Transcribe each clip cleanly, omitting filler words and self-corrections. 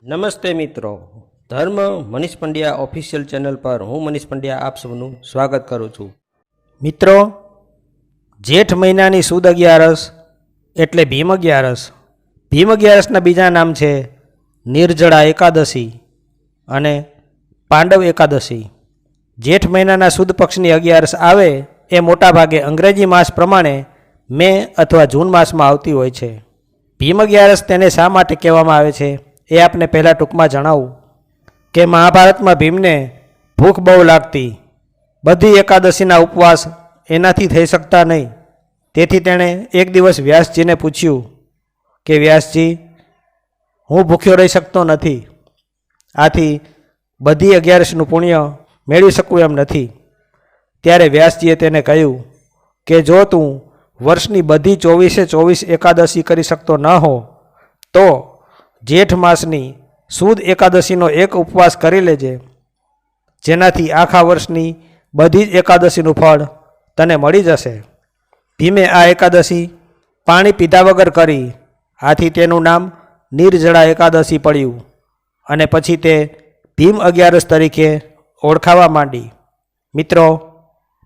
નમસ્તે મિત્રો, ધર્મ મનીષ પંડ્યા ઓફિશિયલ ચેનલ પર હું મનીષ પંડ્યા આપ સૌનું સ્વાગત કરું છું. મિત્રો, જેઠ મહિનાની સુદ અગિયારસ એટલે ભીમ અગિયારસ. ભીમ અગિયારસના બીજા નામ છે નિર્જળા એકાદશી અને પાંડવ એકાદશી. જેઠ મહિનાના સુદ પક્ષની અગિયારસ આવે એ મોટાભાગે અંગ્રેજી માસ પ્રમાણે મે અથવા જૂન માસમાં આવતી હોય છે. ભીમ અગિયારસ તેને શા માટે કહેવામાં આવે છે એ આપને પહેલાં ટૂંકમાં જણાવું કે મહાભારતમાં ભીમને ભૂખ બહુ લાગતી. બધી એકાદશીના ઉપવાસ એનાથી થઈ શકતા નહીં. તેથી તેણે એક દિવસ વ્યાસજીને પૂછ્યું કે વ્યાસજી, હું ભૂખ્યો રહી શકતો નથી, આથી બધી અગિયારસનું પુણ્ય મેળવી શકું એમ નથી. ત્યારે વ્યાસજીએ તેને કહ્યું કે જો તું વર્ષની બધી 24 એકાદશી કરી શકતો ન હો તો જેઠ માસની સુદ એકાદશીનો એક ઉપવાસ કરી લેજે, જેનાથી આખા વર્ષની બધી જ એકાદશીનું ફળ તને મળી જશે. ભીમે આ એકાદશી પાણી પીધા વગર કરી, આથી તેનું નામ નિર્જળા એકાદશી પડ્યું અને પછી તે ભીમ અગિયારસ તરીકે ઓળખાવા માંડી. મિત્રો,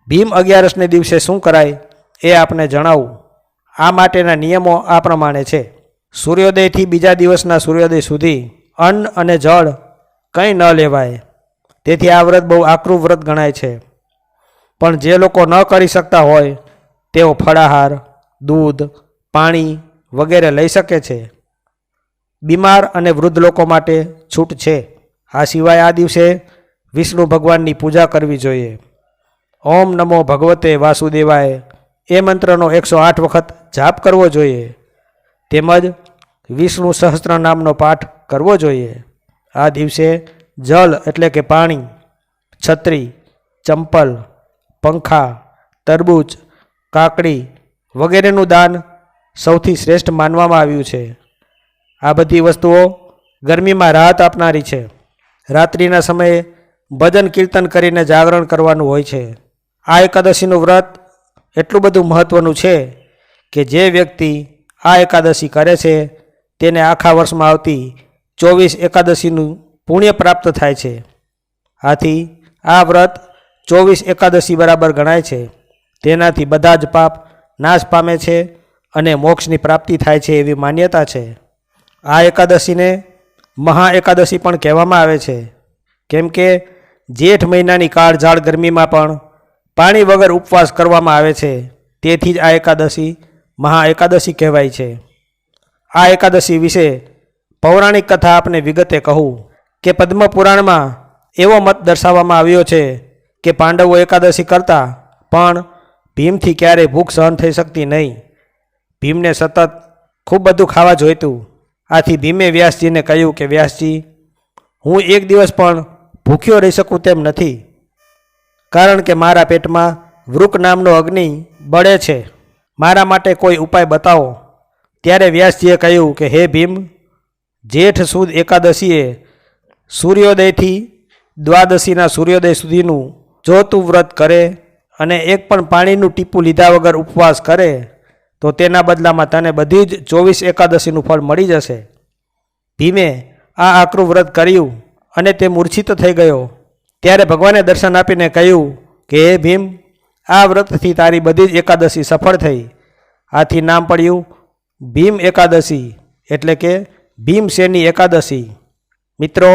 ભીમ અગિયારસને દિવસે શું કરાય એ આપને જણાવું. આ માટેના નિયમો આ પ્રમાણે છે. સૂર્યોદયથી બીજા દિવસના સૂર્યોદય સુધી અન્ન અને જળ કંઈ ન લેવાય. તેથી આ વ્રત બહુ આકરું વ્રત ગણાય છે. પણ જે લોકો ન કરી શકતા હોય તેઓ ફળાહાર, દૂધ, પાણી વગેરે લઈ શકે છે. બીમાર અને વૃદ્ધ લોકો માટે છૂટ છે. આ સિવાય આ દિવસે વિષ્ણુ ભગવાનની પૂજા કરવી જોઈએ. ઓમ નમો ભગવતે વાસુદેવાય એ મંત્રનો 108 વખત જાપ કરવો જોઈએ. તેમજ વિષ્ણુ સહસ્ત્ર નામનો પાઠ કરવો જોઈએ. આ દિવસે જલ એટલે કે પાણી, છત્રી, ચંપલ, પંખા, તરબૂચ, કાકડી વગેરેનું દાન સૌથી શ્રેષ્ઠ માનવામાં આવ્યું છે. આ બધી વસ્તુઓ ગરમીમાં રાહત આપનારી છે. રાત્રિના સમયે ભજન કીર્તન કરીને જાગરણ કરવાનું હોય છે. આ એકાદશીનું વ્રત એટલું બધું મહત્ત્વનું છે કે જે વ્યક્તિ આ એકાદશી કરે છે તેને આખા વર્ષમાં આવતી 24 એકાદશીનું પુણ્ય પ્રાપ્ત થાય છે. આથી આ વ્રત 24 એકાદશી બરાબર ગણાય છે. તેનાથી બધા જ પાપ નાશ પામે છે અને મોક્ષની પ્રાપ્તિ થાય છે એવી માન્યતા છે. આ એકાદશીને મહા એકાદશી પણ કહેવામાં આવે છે, કેમ કે જેઠ મહિનાની કાળઝાળ ગરમીમાં પણ પાણી વગર ઉપવાસ કરવામાં આવે છે. તેથી જ આ એકાદશી મહા એકાદશી કહેવાય છે. આ એકાદશી વિશે પૌરાણિક કથા આપને વિગતે કહું કે પદ્મ પુરાણમાં એવો મત દર્શાવવામાં આવ્યો છે કે પાંડવો એકાદશી કરતા પણ ભીમથી ક્યારેય ભૂખ સહન થઈ શકતી નહીં. ભીમને સતત ખૂબ બધું ખાવા જોઈતું. આથી ભીમે વ્યાસજીને કહ્યું કે વ્યાસજી, હું એક દિવસ પણ ભૂખ્યો રહી શકું તેમ નથી, કારણ કે મારા પેટમાં વૃક નામનો અગ્નિ બળે છે. મારા માટે કોઈ ઉપાય બતાવો. ત્યારે વ્યાસજીએ કહ્યું કે હે ભીમ, જેઠ સુદ એકાદશીએ સૂર્યોદયથી દ્વાદશીના સૂર્યોદય સુધીનું જો તું વ્રત કરે અને એક પણ પાણીનું ટીપું લીધા વગર ઉપવાસ કરે તો તેના બદલામાં તને બધી જ 24 એકાદશીનું ફળ મળી જશે. ભીમે આ આકરું વ્રત કર્યું અને તે મૂર્છિત થઈ ગયો. ત્યારે ભગવાને દર્શન આપીને કહ્યું કે હે ભીમ, આ વ્રતથી તારી બધી જ એકાદશી સફળ થઈ. આથી નામ પડ્યું ભીમ એકાદશી એટલે કે ભીમસેની એકાદશી. મિત્રો,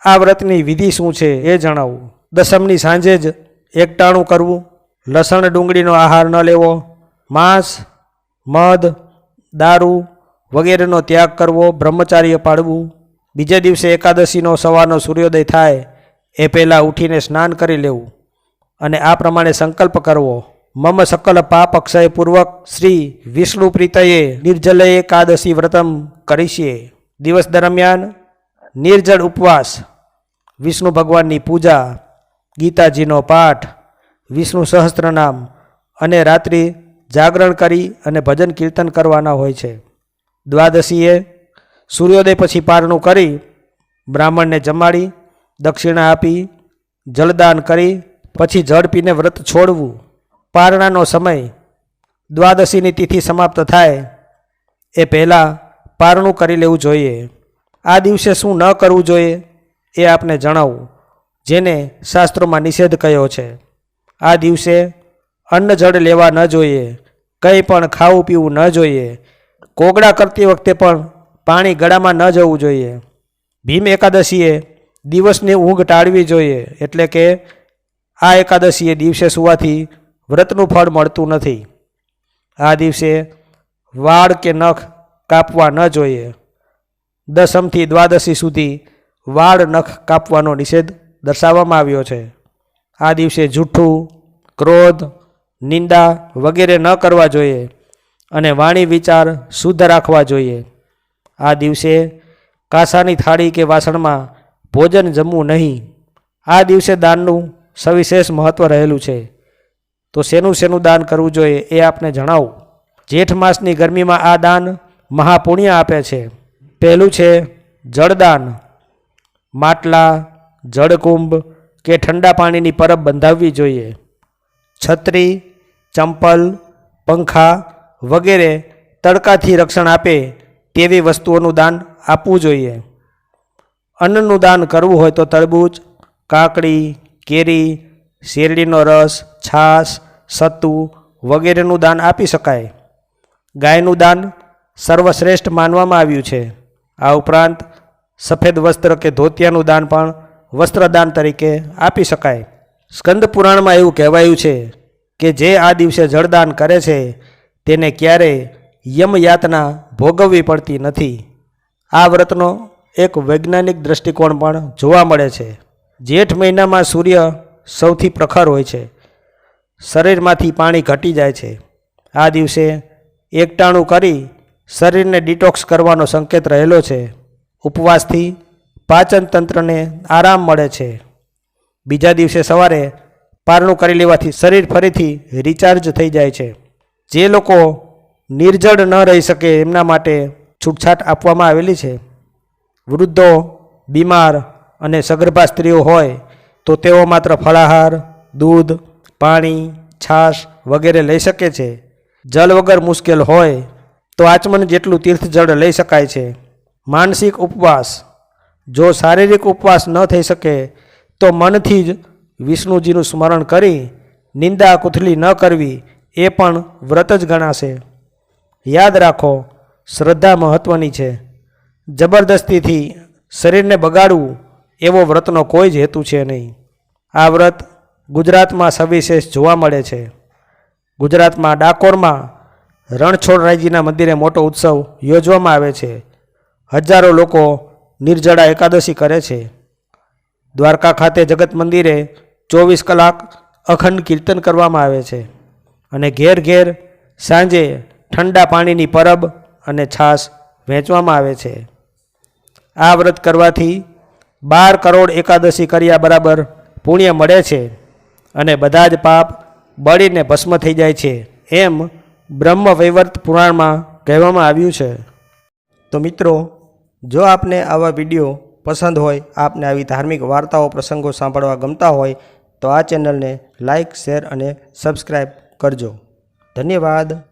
આ વ્રતની વિધિ શું છે એ જણાવું. દસમની સાંજે જ એકટાણું કરવું, લસણ ડુંગળીનો આહાર ન લેવો, માંસ, મધ, દારૂ વગેરેનો ત્યાગ કરવો, બ્રહ્મચાર્ય પાળવું. બીજા દિવસે એકાદશીનો સવારનો સૂર્યોદય થાય એ પહેલાં ઉઠીને સ્નાન કરી લેવું અને આ પ્રમાણે સંકલ્પ કરવો. મમ સકલ પાપ અક્ષય પૂર્વક શ્રી વિષ્ણુ પ્રીતયે નિર્જલ એકાદશી વ્રતમ કરીશીએ. દિવસ દરમિયાન નિર્જળ ઉપવાસ, વિષ્ણુ ભગવાનની પૂજા, ગીતાજીનો પાઠ, વિષ્ણુ સહસ્ત્રનામ અને રાત્રિ જાગરણ કરી અને ભજન કીર્તન કરવાના હોય છે. દ્વાદશીએ સૂર્યોદય પછી પારણું કરી બ્રાહ્મણને જમાડી દક્ષિણા આપી જલદાન કરી પછી જળ પીને વ્રત છોડવું. પારણાનો સમય દ્વાદશીની તિથિ સમાપ્ત થાય એ પહેલાં પારણું કરી લેવું જોઈએ. આ દિવસે શું ન કરવું જોઈએ એ આપને જણાવું, જેને શાસ્ત્રોમાં નિષેધ કયો છે. આ દિવસે અન્ન જળ લેવા ન જોઈએ, કંઈ પણ ખાવું પીવું ન જોઈએ, કોગળા કરતી વખતે પણ પાણી ગળામાં ન જવું જોઈએ. ભીમ એકાદશીએ દિવસની ઊંઘ ટાળવી જોઈએ, એટલે કે આ એકાદશીએ દિવસે સૂવાથી વ્રતનું ફળ મળતું નથી. આ દિવસે વાળ કે નખ કાપવા ન જોઈએ. દસમથી દ્વાદશી સુધી વાળ નખ કાપવાનો નિષેધ દર્શાવવામાં આવ્યો છે. આ દિવસે જૂઠું, ક્રોધ, નિંદા વગેરે ન કરવા જોઈએ અને વાણી વિચાર શુદ્ધ રાખવા જોઈએ. આ દિવસે કાંસાની થાળી કે વાસણમાં ભોજન જમવું નહીં. આ દિવસે દાનનું સવિશેષ મહત્ત્વ રહેલું છે. તો શેનું દાન કરવું જોઈએ એ આપને જણાવું. જેઠ માસની ગરમીમાં આ દાન મહાપુણ્ય આપે છે. પહેલું છે જળદાન. માટલા, જળકુંભ કે ઠંડા પાણીની પરબ બંધાવવી જોઈએ. છત્રી, ચંપલ, પંખા વગેરે તડકાથી રક્ષણ આપે તેવી વસ્તુઓનું દાન આપવું જોઈએ. અન્નનું દાન કરવું હોય તો તરબૂચ, કાકડી, કેરી, શેરડીનો રસ, છાશ, સત્તુ વગેરેનું દાન આપી શકાય. ગાયનું દાન સર્વશ્રેષ્ઠ માનવામાં આવ્યું છે. આ ઉપરાંત સફેદ વસ્ત્ર કે ધોતિયાનું દાન પણ વસ્ત્રદાન તરીકે આપી શકાય. સ્કંદ પુરાણમાં એવું કહેવાયું છે કે જે આ દિવસે જળદાન કરે છે તેને ક્યારેય યમયાતના ભોગવવી પડતી નથી. આ વ્રતનો એક વૈજ્ઞાનિક દૃષ્ટિકોણ પણ જોવા મળે છે. જેઠ મહિનામાં સૂર્ય સૌથી પ્રખર હોય છે. શરીરમાંથી પાણી ઘટી જાય છે. આ દિવસે એકટાણું કરી શરીરને ડિટોક્સ કરવાનો સંકેત રહેલો છે. ઉપવાસથી પાચન તંત્રને આરામ મળે છે. બીજા દિવસે સવારે પારણું કરી લેવાથી શરીર ફરીથી રિચાર્જ થઈ જાય છે. જે લોકો નિર્જળ ન રહી શકે એમના માટે છૂટછાટ આપવામાં આવેલી છે. વૃદ્ધો, બીમાર અને સગર્ભા સ્ત્રીઓ હોય તો તેઓ માત્ર ફળાહાર, દૂધ, પાણી, છાશ વગેરે લઈ શકે છે. જલ વગર મુશ્કેલ હોય તો આચમન જેટલું તીર્થ જળ લઈ શકાય છે. માનસિક ઉપવાસ. જો શારીરિક ઉપવાસ ન થઈ શકે તો મનથી જ વિષ્ણુજીનું સ્મરણ કરી નિંદા કુથલી ન કરવી એ પણ વ્રત જ ગણાશે. યાદ રાખો, શ્રદ્ધા મહત્ત્વની છે. જબરદસ્તીથી શરીરને બગાડવું એવો વ્રતનો કોઈ જ હેતુ છે નહીં. આ વ્રત ગુજરાતમાં સવિશેષ જોવા મળે છે. ગુજરાતમાં ડાકોરમાં રણછોડરાયજીના મંદિરે મોટો ઉત્સવ યોજવામાં આવે છે. હજારો લોકો નિર્જળા એકાદશી કરે છે. દ્વારકા ખાતે જગત મંદિરે 24 કલાક અખંડ કીર્તન કરવામાં આવે છે અને ઘેર ઘેર સાંજે ઠંડા પાણીની પરબ અને છાશ વહેંચવામાં આવે છે. આ વ્રત કરવાથી 12 કરોડ એકાદશી કર્યા બરાબર પુણ્ય મળે છે અને બધા જ પાપ બળીને ભસ્મ થઈ જાય છે, એમ બ્રહ્મ વૈવર્ત પુરાણમાં કહેવામાં આવ્યું છે. તો મિત્રો, જો આપને આવા વિડીયો પસંદ હોય, આપને આવી ધાર્મિક વાર્તાઓ પ્રસંગો સાંભળવા ગમતા હોય તો આ ચેનલને લાઇક, શેર અને સબસ્ક્રાઈબ કરજો. ધન્યવાદ.